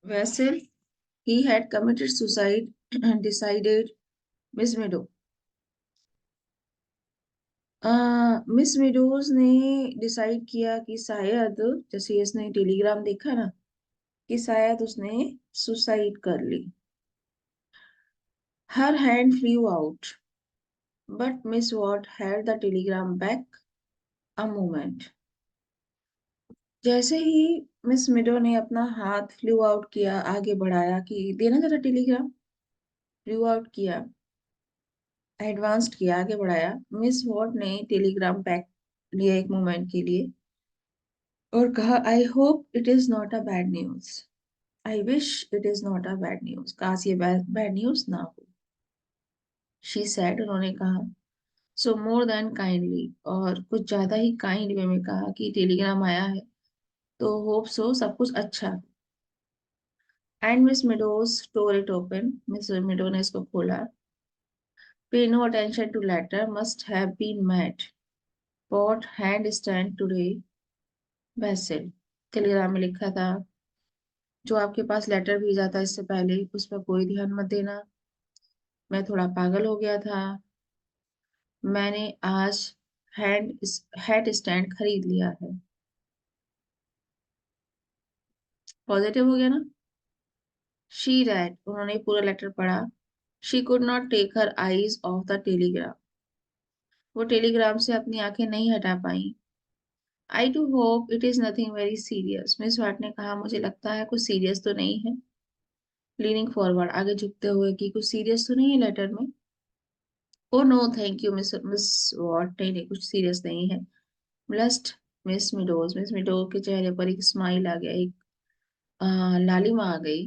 Vassal, he had committed suicide and decided Miss Meadow. Miss meadows ने decide किया कि शायद, जैसे इसने टेलीग्राम देखा ना, कि शायद उसने सुसाइड कर ली. Her hand flew out, but Miss Watt had the telegram back a moment. जैसे ही मिस मिडो ने अपना हाथ फ्लू आउट किया, आगे बढ़ाया कि देना जरा टेलीग्राम, फ्लू आउट किया, एडवांस्ड किया, आगे बढ़ाया, मिस वॉट ने टेलीग्राम बैक लिया एक मोमेंट के लिए और कहा, I hope it is not a bad news. I wish it is not a bad news. काश ये बैड न्यूज ना हो. शी सैड, उन्होंने कहा, सो मोर देन काइंडली, और कुछ ज्यादा ही काइंड वे में कहा कि टेलीग्राम आया है तो होप सो सब कुछ अच्छा. And Miss Meadows tore it open, Miss Meadow ने इसको खोला. Pay no attention to letter must have been mad. Pot hand stand today vessel. Telegram में लिखा था, जो आपके पास लेटर भेजा था इससे पहले उस पर कोई ध्यान मत देना. मैं थोड़ा पागल हो गया था. मैंने आज हैंड हैट स्टैंड खरीद लिया है. पॉजिटिव हो गया ना. शी रेड, उन्होंने पूरा लेटर पढ़ा. She could not take her eyes off the telegram. वो टेलीग्राम से अपनी आंखें नहीं हटा पाई. I do hope it is nothing very serious, Miss Watt ने कहा, मुझे लगता है कुछ सीरियस तो नहीं है. लीनिंग फॉरवर्ड, आगे झुकते हुए कि कुछ सीरियस तो नहीं है लेटर में. Oh no thank you Miss Miss Watt, नहीं नहीं कुछ सीरियस नहीं है. ब्लस्ट मिस मिडोज के चेहरे पर एक स्माइल आ गया, एक लालिमा आ गई.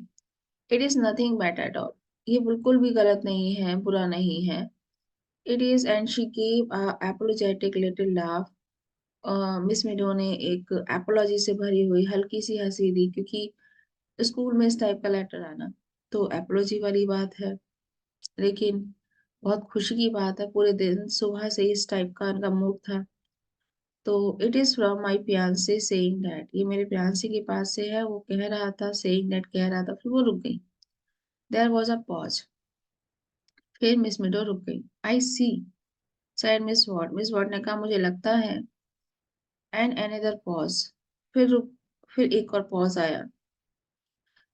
It is nothing bad at all. ये बिल्कुल भी गलत नहीं है, बुरा नहीं है. It is, and she gave apologetic little laugh. Miss Meadow ने एक एपोलॉजी से भरी हुई हल्की सी हंसी दी, क्योंकि स्कूल में इस टाइप का लेटर आना तो एपोलॉजी वाली बात है. लेकिन बहुत खुशी की बात है, पूरे दिन सुबह से इस टाइप का उनका मूड था. तो it is from my fiance saying that, ये मेरे फियांसे के पास से है, वो कह रहा था, सेइंग दैट कह रहा था, फिर वो रुक गई. There was a pause. फिर मिस मिडो रुक गई. I see, said Miss Watt ने कहा, मुझे लगता है. And another pause. फिर रुक, फिर एक और पॉज आया.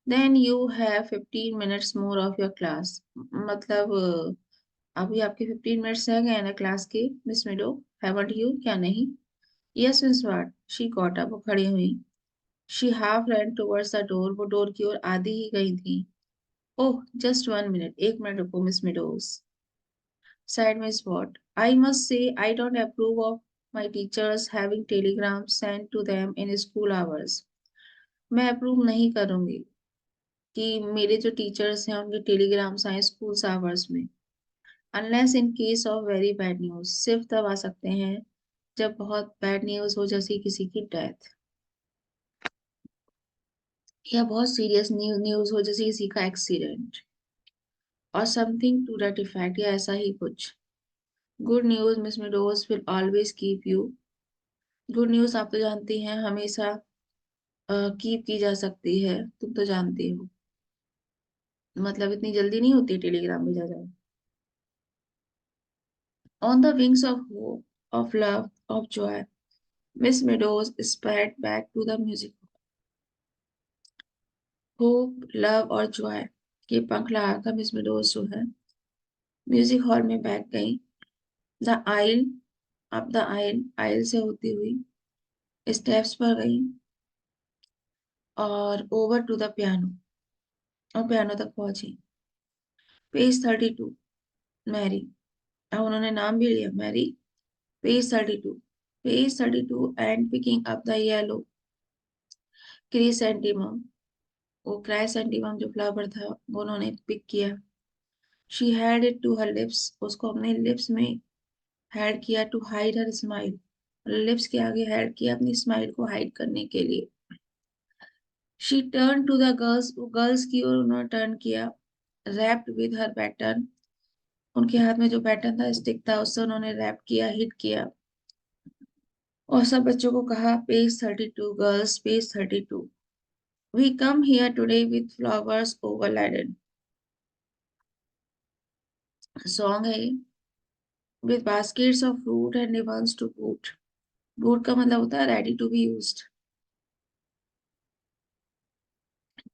Then you have 15 minutes more of your class. मतलब अभी आपके 15 मिनट्स रह गए हैं ना क्लास के, मिस मिडो, हैवंट यू, क्या नहीं? Yes Miss Watt. She got up, वो खड़ी हुई. She half ran towards the door, वो डोर की ओर आधी ही गई थी. ओह जस्ट 1 मिनट, 1 मिनट रुको Miss Meadows. Said Miss Watt. I must say I don't approve of my teachers having telegrams sent to them in school hours. मैं approve नहीं करूंगी कि मेरे जो टीचर्स हैं उनके टेलीग्राम्स आए स्कूल आवर्स में. Unless in case of very bad news, सिर्फ तब आ सकते हैं जब बहुत बैड न्यूज हो, जैसे किसी की डेथ, या बहुत सीरियस न्यूज हो, जैसे किसी का एक्सीडेंट, और समथिंग टू दैट इफेक्ट, या ऐसा ही कुछ. Good news miss meadows will always keep you. Good news आप तो जानती हैं हमेशा कीप की जा सकती है, तुम तो जानती हो. मतलब इतनी जल्दी नहीं होती टेलीग्राम भेजा जाए. On the wings of hope, of love, of joy, Miss Meadows spread back to the music. Hope, love और जॉय के पंख लगाकर मिस मेडोज जो है म्यूजिक हॉल में बैठ गई. The aisle, up the aisle, aisle से होती हुई स्टेप्स पर गई और ओवर टू द पियानो, और पियानो तक पहुंची. Page 32, Mary. अब उन्होंने नाम भी लिया, Mary. Page 32, page 32, and picking up the yellow chrysanthemum, वो क्राइसेंटिमम जो फ्लावर था वो उन्होंने पिक किया. She had it to her lips, उसको अपने लिप्स में हैड किया. To hide her smile, lips के आगे हैड किया अपनी स्माइल को हाइड करने के लिए. She turn to the girls, वो गर्ल्स की ओर उन्होंने टर्न किया. रैप्ड विद हर पैटर्न, उनके हाथ में जो पैटर्न था, स्टिक था, उससे उन्होंने रैप किया, हिट किया. और सब बच्चों को कहा, page 32 girls, page 32. We come here today with flowers overladen. Song है ये. With baskets of fruit and ribbons to boot. Boot का मतलब होता है ready to be used.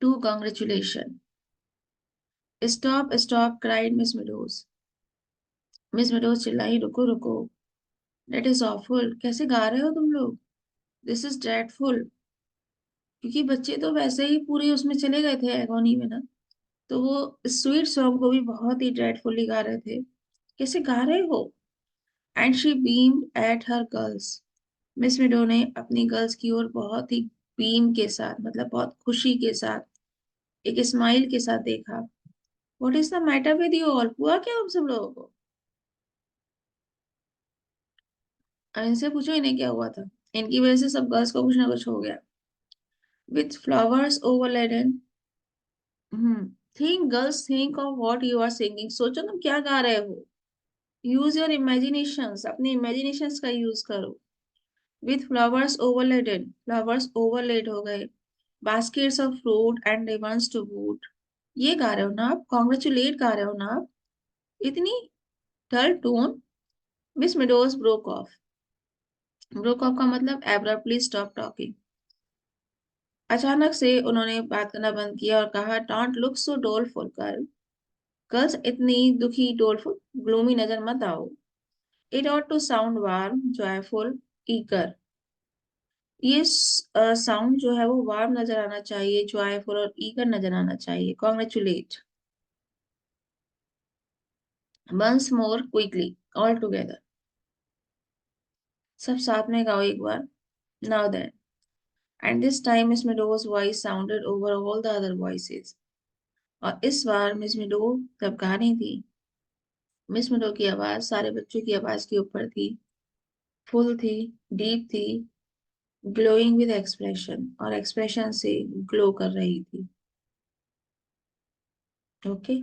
To congratulation. Stop, stop, cried Miss Meadows. Miss meadows चिल्लाई, रुको रुको. That is awful. कैसे गा रहे हो तुम लोग? This is dreadful. क्योंकि बच्चे तो वैसे ही पूरे उसमें चले गए थे एगोनी में ना, तो वो स्वीट सॉन्ग को भी बहुत ही ड्रेडफुली गा रहे थे. कैसे गा रहे हो? And she beamed at her girls. Miss Meadow ने अपनी गर्ल्स की ओर बहुत ही बीम के साथ, मतलब बहुत खुशी के साथ, एक स्माइल के साथ देखा. What is the matter with you all? हुआ क्या हम सब लोगों को? इनसे पूछो इन्हें क्या हुआ था. इनकी वजह से सब गर्ल्स को कुछ ना कुछ हो गया. With flowers overladen. Think girls, think of what you are singing. सोचो तुम क्या गा रहे हो. Use your imaginations. अपने इमेजिनेशंस का यूज करो. With flowers overladen. Flowers overlaid हो गए. Baskets of fruit and ribbons to boot. ये गा रहे हो ना आप? कॉन्ग्रेचुलेट गा रहे हो ना आप? इतनी dull tone. Miss Meadows broke off. Broke off का मतलब एब्रप्टली स्टॉप टॉकिंग. अचानक से उन्होंने बात करना बंद किया और कहा, don't look so doleful girl. Girls इतनी दुखी, डोलफुल, ग्लूमी नजर मत आओ. It ought to sound warm, joyful, eager. ये साउंड जो है वो वार्म नजर आना चाहिए, जॉयफुल और ईगर नजर आना चाहिए. Congratulate. Once more quickly, all together. सब साथ में गाओ एक बार. Now then. And this time miss meadows voice sounded over all the other voices. और इस बार मिस मिडो जब गा रही थी, मिस मिडो की आवाज सारे बच्चों की आवाज के ऊपर थी. फुल थी, डीप थी, ग्लोइंग विद एक्सप्रेशन, और एक्सप्रेशन से ग्लो कर रही थी. ओके.